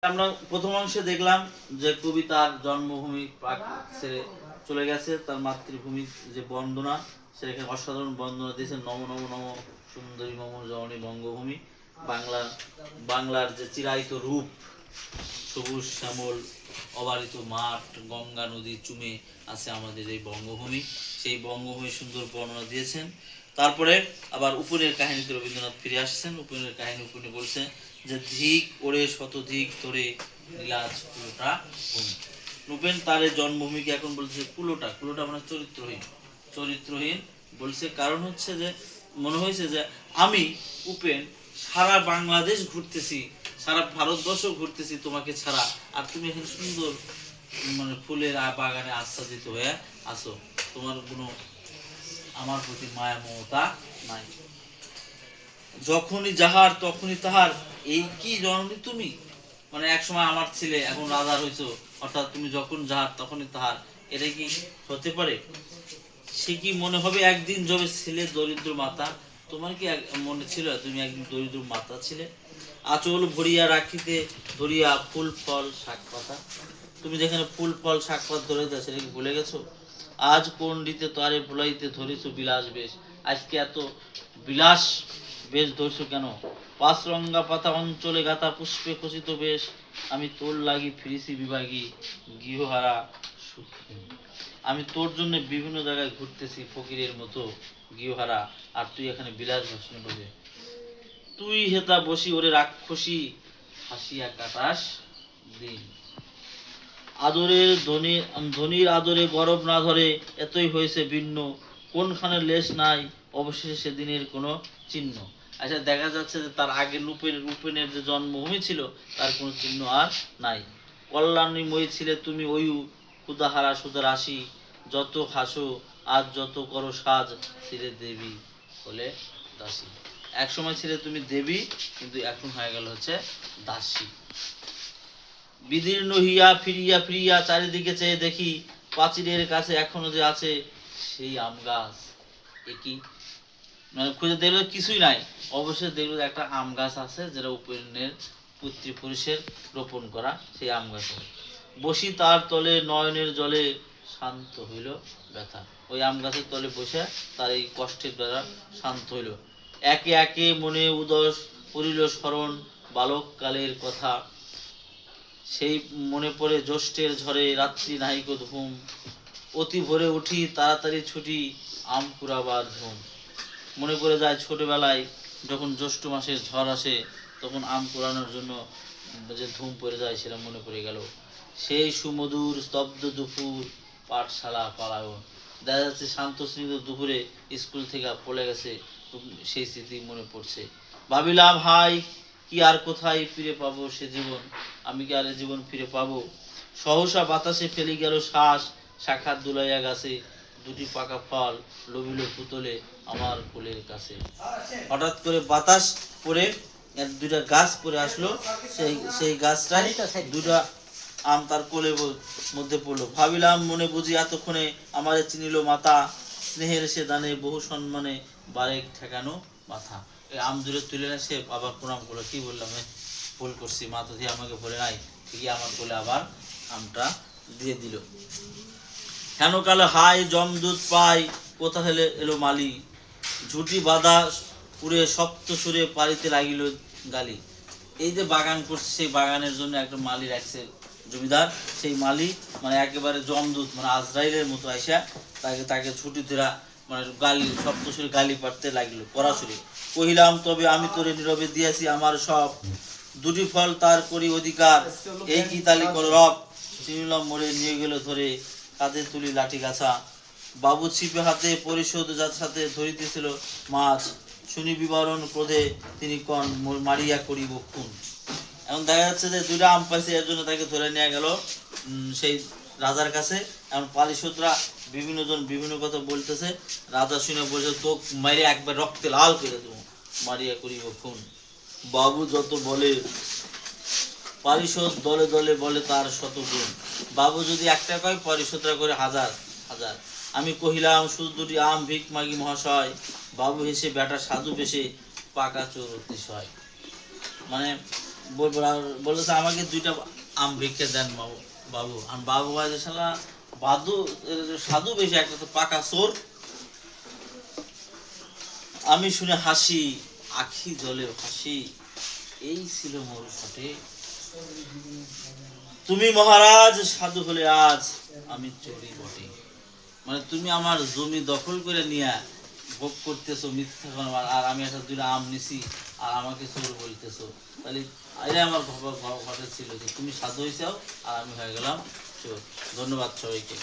আমরা প্রথম অংশে দেখলাম যে কবি তার জন্মভূমি ছেড়ে চলে গেছে, তার মাতৃভূমি যে বন্দনা, সেখানে অসাধারণ বন্দনা দিয়েছে। নম নম নম সুন্দরী মম জননী বঙ্গভূমি। বাংলার বাংলার যে চিরায়িত রূপ, সবুজ শ্যামল অবারিত মাঠ, গঙ্গা নদী চুমে আছে আমাদের এই বঙ্গভূমি। সেই বঙ্গভূমি সুন্দর বর্ণনা দিয়েছেন। তারপরে আবার উপনের কাহিনীতে রবীন্দ্রনাথ ফিরে আসছেন। উপনের কাহিনী উপনে বলছে যে ধিক ওরে শতধিক তোরে নীলাজ কুলোটা ভূমি। রূপেন তার জন্মভূমিকে এখন বলছে কুলোটা। কুলোটা মানে চরিত্রহীন, চরিত্রহীন বলছে। কারণ হচ্ছে যে মনে হয়েছে যে আমি উপেন সারা বাংলাদেশ ঘুরতেছি, সারা ভারতবর্ষ ঘুরতেছি তোমাকে ছাড়া, আর তুমি এখানে সুন্দর মানে ফুলের বাগানে আচ্ছাদিত হয়ে আসো, তোমার কোনো আমার প্রতি মায়া মমতা নাই। যখনই যাহার তখনই তাহার, এই কি জননী তুমি? মানে এক সময় আমার ছিলে, এখন রাজার হইছো, অর্থাৎ তুমি যখন যাহার তখনই তাহার, এটা কি হতে পারে? সে কি মনে হবে একদিন যবে ছিলে দরিদ্র মাতা? তোমার কি মনে ছিল তুমি একদিন দরিদ্র মাতা ছিলে? আঁচল ভরিয়া রাখিতে ধরিয়া ফুল ফল শাক পাতা, তুমি যেখানে ফুল ফল শাক পাত ধরে দেয় সেটা কি ভুলে গেছো? আজ কোন দিতে তারে ভুলাইতে ধরেছো বিলাস বেশ, আজকে এত বিলাস বেশ ধরছো কেন? পাঁচ রঙ্গা পাতা অঞ্চলে গাতা পুষ্পে খচিত বেশ, আমি তোর লাগি ফিরিছি বিভাগী গৃহহারা সুখী। আমি তোর জন্য বিভিন্ন জায়গায় ঘুরতেছি ফকিরের মতো গৃহহারা, আর তুই এখানে বিলাস ভাষণ বলে। তুই হেতা বসি ওরে রাক্ষসী হাসিয়া কাটাস দিন। আদরের ধনির আদরে গরব না ধরে, এতই হয়েছে ভিন্ন, কোনখানে লেশ নাই অবশেষে সেদিনের কোনো চিহ্ন। আচ্ছা, দেখা যাচ্ছে যে তার আগে রূপেনের যে জন্মভূমি ছিল তার কোনো চিহ্ন আর নাই। কল্যাণীময়ী ছিলে তুমি ওয়ু ক্ষুদাহারা সুদা রাশি, যত হাসো আজ যত করো সাজ, ছিলে দেবী বলে দাসী। এক সময় ছিলে তুমি দেবী, কিন্তু এখন হয়ে গেল হচ্ছে দাসী। বিদীর্ণ হিয়া ফিরিয়া ফিরিয়া চারিদিকে চেয়ে দেখি, প্রাচীরের কাছে এখনো যে আছে সেই আম গাছ। একই মানে খুঁজে দেখলো কিছুই নাই, অবশ্যই দেখলো একটা আম গাছ আছে, যেটা উপেনের পুত্রপুরুষের রোপণ করা সেই আম গাছ। বসি তার তলে নয়নের জলে শান্ত হইল ব্যথা। ওই আম গাছের তলে বসে তার এই কষ্টের দ্বারা শান্ত হইল। একে একে মনে উদয় করিল স্মরণ বালককালের কথা, সেই মনে পড়ে জ্যৈষ্ঠের ঝড়ে রাত্রি নাহিক ধুম, অতি ভোরে উঠি তাড়াতাড়ি ছুটি আম কুড়াবার ধুম। মনে পড়ে যায় ছোটবেলায় যখন জ্যৈষ্ঠ মাসের ঝড় আসে, তখন আম কুড়ানোর জন্য যে ধুম পড়ে যায় সেটা মনে পড়ে গেল। সেই সুমধুর স্তব্ধ দুপুর পাঠশালা পালায়ন। দেখা যাচ্ছে শান্ত স্নিগ্ধ দুপুরে স্কুল থেকে পড়ে গেছে, সেই স্মৃতি মনে পড়ছে। ভাবিলাম হাই কি আর কোথায় ফিরে পাবো সে জীবন, আমি কি আর এ জীবন ফিরে পাবো? সহসা বাতাসে ফেলি গেল শ্বাস, শাখা দুলাইয়া গাছে দুটি পাকা ফল লবিল পুতলে আমার কোলের কাছে। হঠাৎ করে বাতাস পড়ে দুইটা গাছ পড়ে আসলো, সেই গাছটাই দুটা আম তার কোলের মধ্যে পড়লো। ভাবিলাম মনে বুঝি এতক্ষণে আমাদের চিনিল মাতা, স্নেহের সে দানে বহু সম্মানে বারেক ঠেকানো মাথা। এই আম দূরে তুলে না সে আবার প্রণাম করলো, কি বললাম ভুল করছি, মা তো দিয়ে আমাকে বলে নাই, ঠিকই আমার কোলে আবার আমটা দিয়ে দিল। হেন কালে হাই জমদূত পাই, কোথা হেলে এলো মালি, ঝুটি বাঁধা পুরে সপ্ত সুরে পারিতে লাগিল গালি। এই যে বাগান করছে সেই বাগানের জন্য একটা মালি রাখছে জমিদার, সেই মালি মানে একেবারে জমদূত মানে আজরাইলের মতো আইসা তাকে ছুটি ধরা মানে গালি সপ্ত সুরে গালি পাড়তে লাগিল পরাশুরে। কহিলাম তবে আমি তোরে নীরবে দিয়েছি আমার সব, দুটি ফল তার করি অধিকার, এই কি তালি কর রব। চিনিলাম মোড়ে নিয়ে গেল ধরে, কাঁধে তুলি লাঠি গাছা, বাবু ছিপে হাতে পরিশোধ যার সাথে ধরিতেছিল মাছ, শুনি বিবরণ ক্রোধে তিনি কন মারিয়া করিব খুন। এখন দেখা যাচ্ছে যে দুইটা আম পাইছে, এর জন্য তাকে ধরে নিয়ে গেল সেই রাজার কাছে। এখন পারিশোধরা বিভিন্ন জন বিভিন্ন কথা বলতেছে, রাজা শুনে বলছে তো মারিয়া একবার রক্তে লাল করে দেবো, মারিয়া করিব খুন। বাবু যত বলে পারিশোধ দলে দলে বলে তার শত গুণ, বাবু যদি একটা কয় পারিশোধরা করে হাজার হাজার। আমি কহিলাম শুধু দুটি আম ভিক মাগি মহাশয়, বাবু হেসে বেটা সাধু বেশে পাকা চোর অতিশয়। মানে বলেছে আমাকে 2টা আম ভিক্ষে দেন বাবু। বাবু আর বাবু ভাই শালা বাদু সাধু বেশি, একটা তো পাকা চোর। আমি শুনে হাসি, আখি জলে হাসি, এই ছিল মোর ঘটে। তুমি মহারাজ সাধু হলে আজ আমি চোরই বটে। মানে তুমি আমার জমি দখল করে নিয়ে ভোগ করতেছো মিথ্যা কথা, আর আমি একটা 2টা আম নিছি আর আমাকে চোর বলতেছো। তাহলে এটাই আমার ঘটে ছিল যে তুমি সাধু হয়েছাও আর আমি হয়ে গেলাম চোর। ধন্যবাদ সবাইকে।